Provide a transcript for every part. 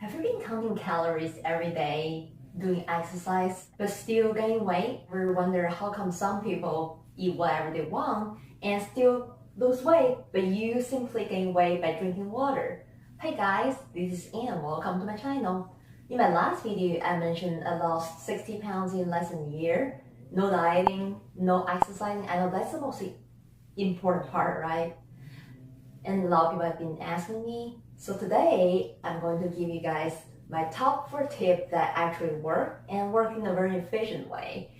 Have you been counting calories every day, doing exercise, but still gaining weight? Or wonder how come some people eat whatever they want and still lose weight, but you simply gain weight by drinking water? Hey guys, this is Anne. Welcome to my channel. In my last video, I mentioned I lost 60 pounds in less than a year. No dieting, no exercising. I know that's the most important part, right? And a lot of people have been asking me. So today, I'm going to give you guys my top 4 tips that actually work and work in a very efficient way.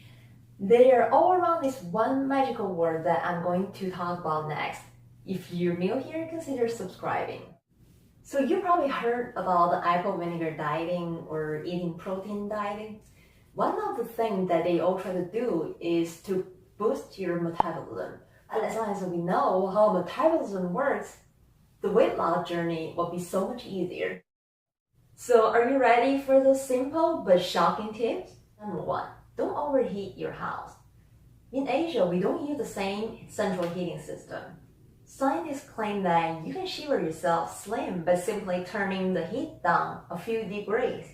They are all around this one magical word that I'm going to talk about next. If you're new here, consider subscribing. So you probably heard about the apple vinegar dieting or eating protein dieting. One of the things that they all try to do is to boost your metabolism. And as long as we know how metabolism works, the weight loss journey will be so much easier. So are you ready for those simple but shocking tips? Number 1, don't overheat your house. In Asia, we don't use the same central heating system. Scientists claim that you can shiver yourself slim by simply turning the heat down a few degrees.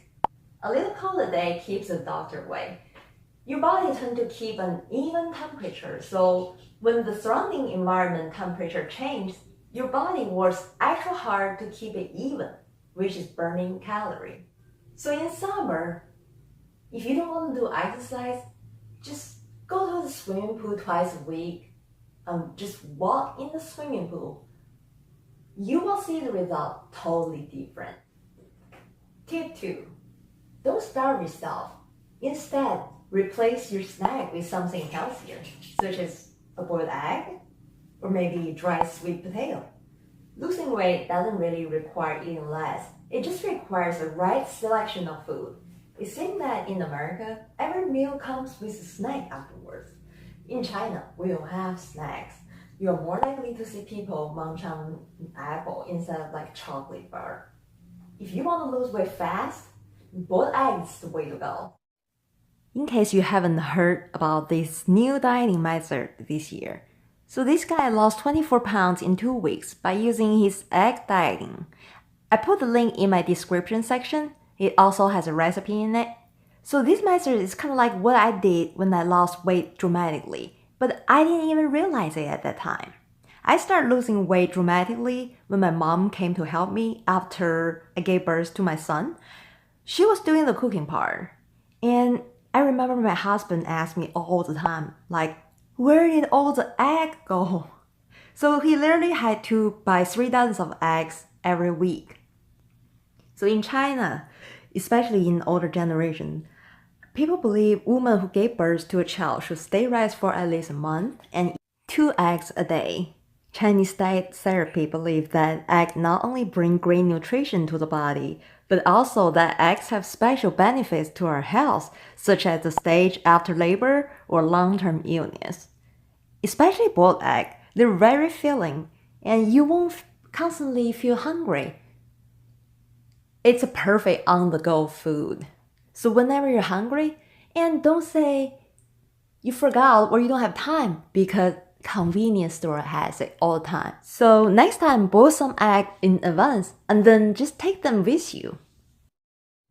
A little cold a day keeps the doctor away. Your body tends to keep an even temperature, so when the surrounding environment temperature changes, your body works extra hard to keep it even, which is burning calories. So in summer, if you don't want to do exercise, just go to the swimming pool twice a week and just walk in the swimming pool. You will see the result totally different. Tip 2, don't starve yourself. Instead, replace your snack with something healthier, such as a boiled egg, or maybe dry sweet potato. Losing weight doesn't really require eating less. It just requires the right selection of food. It seems that in America, every meal comes with a snack afterwards. In China, we don't have snacks. You're more likely to see people munch on an apple instead of like chocolate bar. If you want to lose weight fast, boiled eggs is the way to go. In case you haven't heard about this new dieting method this year, so this guy lost 24 pounds in 2 weeks by using his egg dieting. I put the link in my description section. It also has a recipe in it. So this method is kind of like what I did when I lost weight dramatically, but I didn't even realize it at that time. I started losing weight dramatically when my mom came to help me after I gave birth to my son. She was doing the cooking part, and I remember my husband asked me all the time, like, where did all the egg go? So he literally had to buy 3 dozens of eggs every week. So in China, especially in older generation, people believe women who gave birth to a child should stay rest for at least a month and eat 2 eggs a day. Chinese diet therapy believe that eggs not only bring great nutrition to the body, but also that eggs have special benefits to our health, such as the stage after labor or long-term illness. Especially boiled egg, they're very filling, and you won't constantly feel hungry. It's a perfect on-the-go food. So whenever you're hungry, and don't say you forgot or you don't have time, because convenience store has it all the time. So next time, boil some egg in advance and then just take them with you.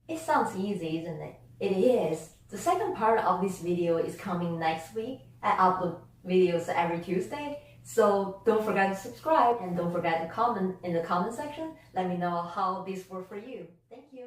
It sounds easy, isn't it? It is. The second part of this video is coming next week. I upload videos every Tuesday. So don't forget to subscribe and don't forget to comment in the comment section. Let me know how this worked for you. Thank you.